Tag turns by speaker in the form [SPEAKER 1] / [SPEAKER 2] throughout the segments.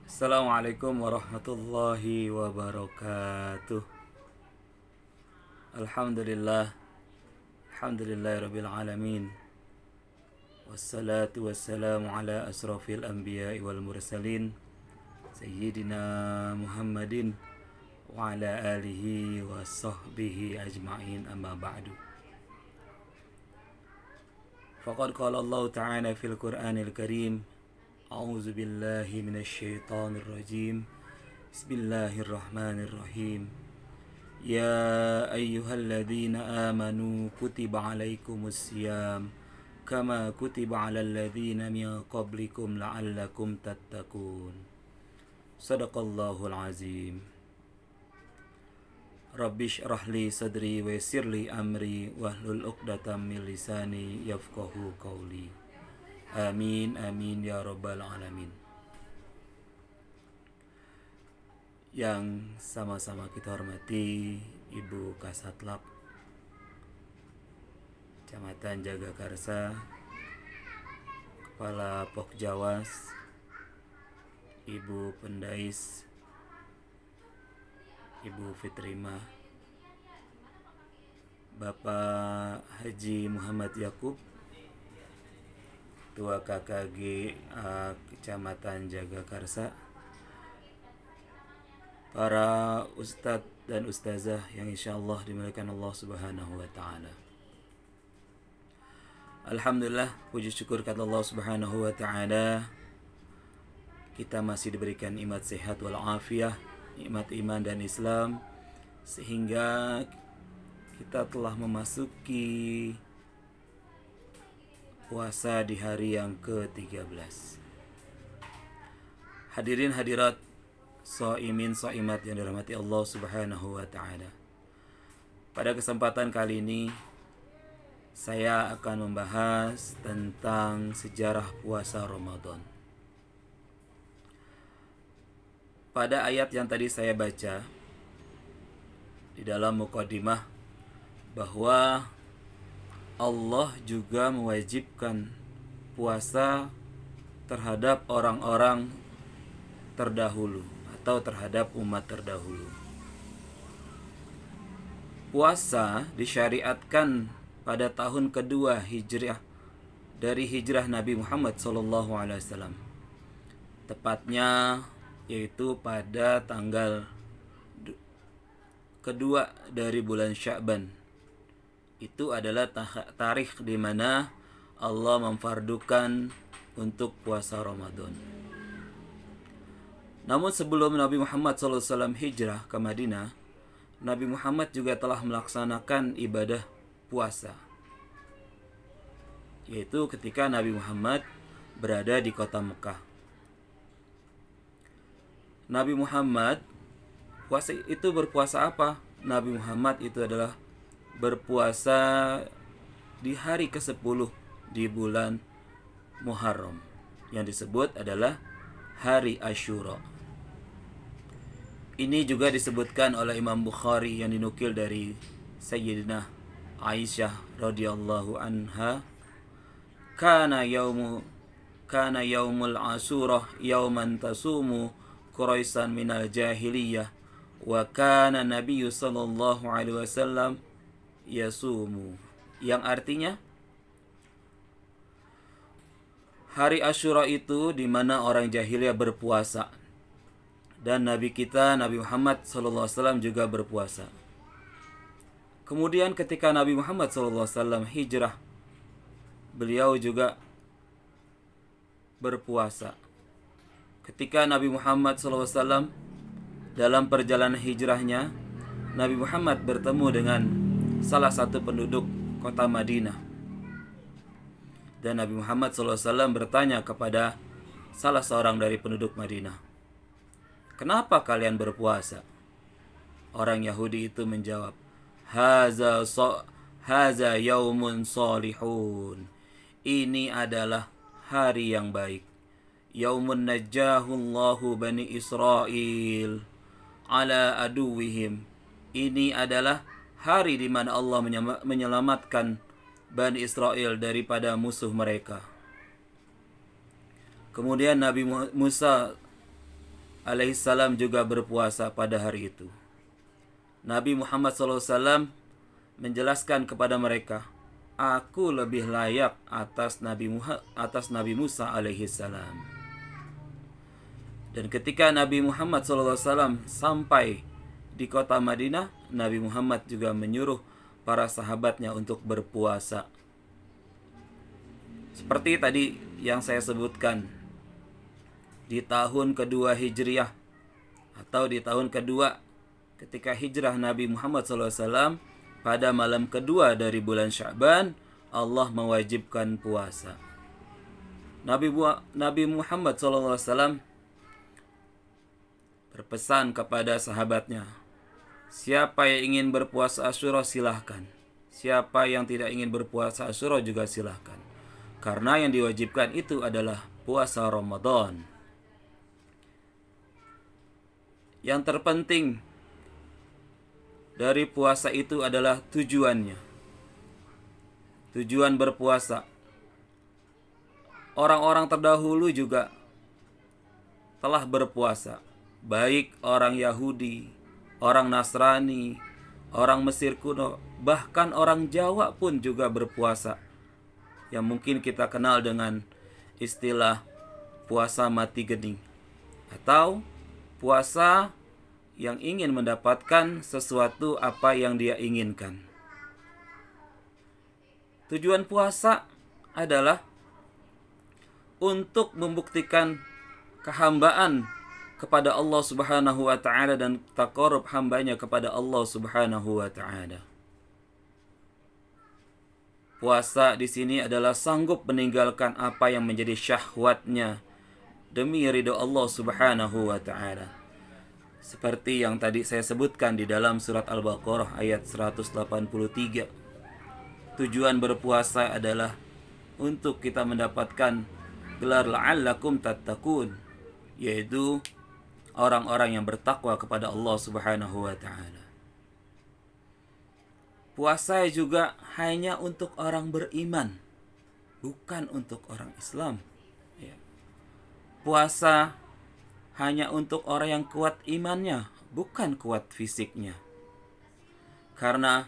[SPEAKER 1] Assalamualaikum warahmatullahi wabarakatuh. Alhamdulillah. Alhamdulillahirabbil alamin. Wassalatu wassalamu ala asrafil anbiya'i wal mursalin Sayyidina Muhammadin wa ala alihi wa sahbihi ajma'in, amma ba'du. Faqad qala Allah ta'ala fil Qur'anil Karim, A'udzu billahi minasyaitonir rajim. Bismillahirrahmanirrahim. Ya ayyuhalladzina amanu kutiba alaikumus syiyam kama kutiba alal ladzina min qablikum la'allakum tattaqun. Shadaqallahul azim. Rabbi shrah li sadri wa yassir li amri wahlul 'uqdatam min lisani yafqahu qawli. Amin amin ya rabbal alamin. Yang sama-sama kita hormati Ibu Kasatlap Kecamatan Jagakarsa, Kepala Pokjawas, Ibu Pendais, Ibu Fitrimah, Bapak Haji Muhammad Yakub, Ketua KKG Kecamatan Jagakarsa, para ustadz dan ustazah yang insyaallah dimuliakan Allah Subhanahu wa taala. Alhamdulillah, puji syukur kepada Allah Subhanahu wa taala, kita masih diberikan nikmat sehat wal afiyah, nikmat iman dan Islam, sehingga kita telah memasuki puasa di hari yang ke-13. Hadirin hadirat, shaimin shaimat yang dirahmati Allah Subhanahu wa taala. Pada kesempatan kali ini saya akan membahas tentang sejarah puasa Ramadan. Pada ayat yang tadi saya baca di dalam mukadimah bahwa Allah juga mewajibkan puasa terhadap orang-orang terdahulu atau terhadap umat terdahulu. Puasa disyariatkan pada tahun kedua hijrah dari hijrah Nabi Muhammad SAW. Tepatnya yaitu pada tanggal kedua dari bulan Sya'ban. Itu adalah tarikh di mana Allah memfardukan untuk puasa Ramadan. Namun sebelum Nabi Muhammad SAW hijrah ke Madinah, Nabi Muhammad juga telah melaksanakan ibadah puasa, yaitu ketika Nabi Muhammad berada di kota Mekah. Nabi Muhammad puasa itu berpuasa apa? Nabi Muhammad itu adalah berpuasa di hari ke-10 di bulan Muharram, yang disebut adalah hari Asyura. Ini juga disebutkan oleh Imam Bukhari yang dinukil dari Sayyidina Aisyah radhiyallahu anha, kana yaumul Asyura yauman tasumu Quraisan minal jahiliyah wa kana Nabiyyu sallallahu alaihi wasallam yasumu, yang artinya hari Asyura itu di mana orang jahiliyah berpuasa, dan Nabi kita Nabi Muhammad SAW juga berpuasa. Kemudian ketika Nabi Muhammad SAW hijrah, beliau juga berpuasa. Ketika Nabi Muhammad SAW dalam perjalanan hijrahnya, Nabi Muhammad bertemu dengan salah satu penduduk kota Madinah. Dan Nabi Muhammad SAW bertanya kepada salah seorang dari penduduk Madinah, "Kenapa kalian berpuasa?" Orang Yahudi itu menjawab, Haza yaumun salihun. Ini adalah hari yang baik. Yaumun najjahullahu bani Israel ala aduwihim. Ini adalah hari di mana Allah menyelamatkan Bani Israel daripada musuh mereka. Kemudian Nabi Musa alaihissalam juga berpuasa pada hari itu. Nabi Muhammad SAW menjelaskan kepada mereka, aku lebih layak atas Nabi Musa alaihissalam. Dan ketika Nabi Muhammad SAW sampai di kota Madinah, Nabi Muhammad juga menyuruh para sahabatnya untuk berpuasa. Seperti tadi yang saya sebutkan, di tahun kedua Hijriah atau di tahun kedua ketika hijrah Nabi Muhammad SAW, pada malam kedua dari bulan Sya'ban, Allah mewajibkan puasa. Nabi Muhammad SAW berpesan kepada sahabatnya, siapa yang ingin berpuasa Asyura silahkan. Siapa yang tidak ingin berpuasa Asyura juga silahkan. Karena yang diwajibkan itu adalah puasa Ramadan. Yang terpenting dari puasa itu adalah tujuannya. Tujuan berpuasa. Orang-orang terdahulu juga telah berpuasa. Baik orang Yahudi, orang Nasrani, orang Mesir kuno, bahkan orang Jawa pun juga berpuasa. Yang mungkin kita kenal dengan istilah puasa mati gening. Atau puasa yang ingin mendapatkan sesuatu apa yang dia inginkan. Tujuan puasa adalah untuk membuktikan kehambaan kepada Allah Subhanahu wa taala dan taqarrub hambanya kepada Allah Subhanahu wa taala. Puasa di sini adalah sanggup meninggalkan apa yang menjadi syahwatnya demi ridho Allah Subhanahu wa taala. Seperti yang tadi saya sebutkan di dalam surat Al-Baqarah ayat 183. Tujuan berpuasa adalah untuk kita mendapatkan gelar la'allakum tattaqun, yaitu orang-orang yang bertakwa kepada Allah Subhanahu wa taala. Puasa juga hanya untuk orang beriman, bukan untuk orang Islam. Puasa hanya untuk orang yang kuat imannya, bukan kuat fisiknya. Karena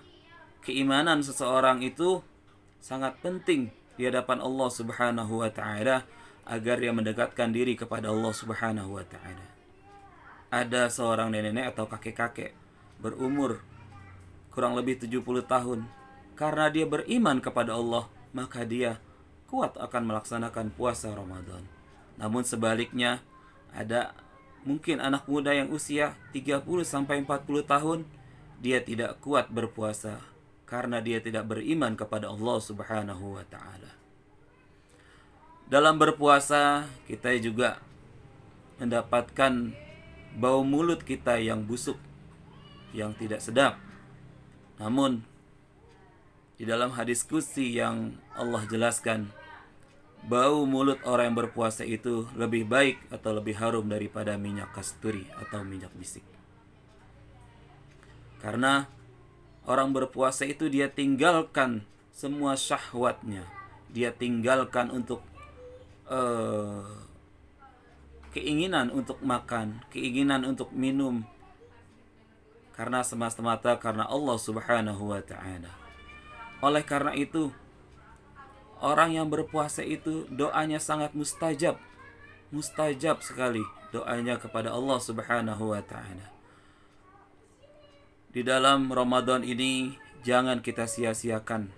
[SPEAKER 1] keimanan seseorang itu sangat penting di hadapan Allah Subhanahu wa taala agar dia mendekatkan diri kepada Allah Subhanahu wa taala. Ada seorang nenek atau kakek-kakek berumur kurang lebih 70 tahun. Karena dia beriman kepada Allah, maka dia kuat akan melaksanakan puasa Ramadan. Namun sebaliknya, ada mungkin anak muda yang usia 30-40 tahun, dia tidak kuat berpuasa karena dia tidak beriman kepada Allah Subhanahu wa taala. Dalam berpuasa, kita juga mendapatkan bau mulut kita yang busuk, yang tidak sedap. Namun di dalam hadis qudsi yang Allah jelaskan, bau mulut orang yang berpuasa itu lebih baik atau lebih harum daripada minyak kasturi atau minyak misik. Karena orang berpuasa itu dia tinggalkan semua syahwatnya. Dia tinggalkan untuk keinginan untuk makan, keinginan untuk minum. Karena semata-mata karena Allah Subhanahu wa taala. Oleh karena itu, orang yang berpuasa itu doanya sangat mustajab. Mustajab sekali doanya kepada Allah Subhanahu wa taala. Di dalam Ramadan ini jangan kita sia-siakan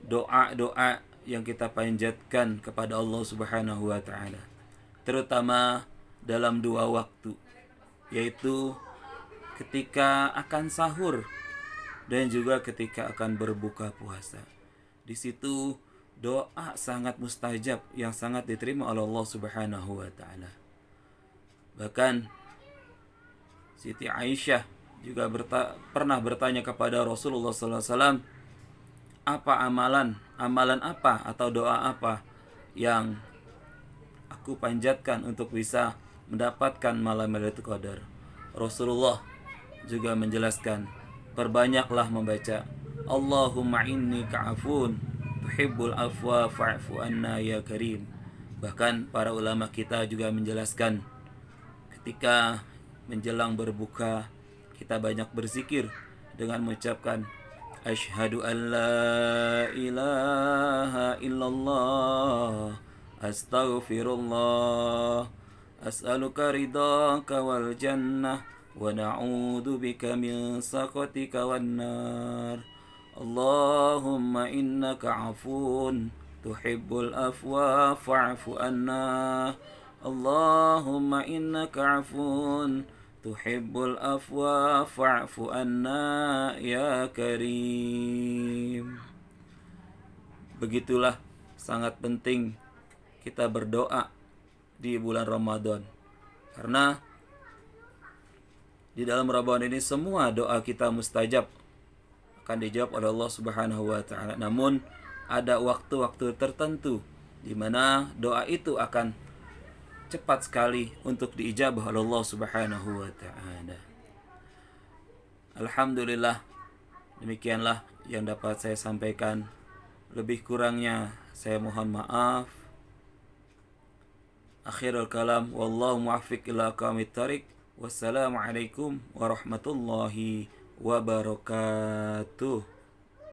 [SPEAKER 1] doa-doa yang kita panjatkan kepada Allah Subhanahu wa taala, terutama dalam 2 waktu, yaitu ketika akan sahur dan juga ketika akan berbuka puasa. Di situ doa sangat mustajab yang sangat diterima oleh Allah Subhanahu wa taala. Bahkan Siti Aisyah juga pernah bertanya kepada Rasulullah SAW, apa amalan apa atau doa apa yang aku panjatkan untuk bisa mendapatkan malam Lailatul Qadar. Rasulullah juga menjelaskan, perbanyaklah membaca Allahumma inni ka'afun tuhibbul afwa fa'fu anna ya karim. Bahkan para ulama kita juga menjelaskan ketika menjelang berbuka kita banyak berzikir dengan mengucapkan asyhadu an la ilaha illallah astaghfirullah as'aluka ridhaka wal jannah wa na'udzu bika min sakhatika wan nar Allahumma innaka afun tuhibbul afwa fa'fu anna Allahumma innaka afun tuhibbul afwa fa'fu anna ya karim. Begitulah sangat penting kita berdoa di bulan Ramadan, karena di dalam Ramadan ini semua doa kita mustajab, akan dijawab oleh Allah Subhanahu wa taala. Namun ada waktu-waktu tertentu di mana doa itu akan cepat sekali untuk diijabah oleh Allah Subhanahu wa taala. Alhamdulillah, demikianlah yang dapat saya sampaikan. Lebih kurangnya saya mohon maaf. Akhirul kalam, wallahu muwaffiq ila aqwamit thariq. Wassalamualaikum warahmatullahi wabarakatuh.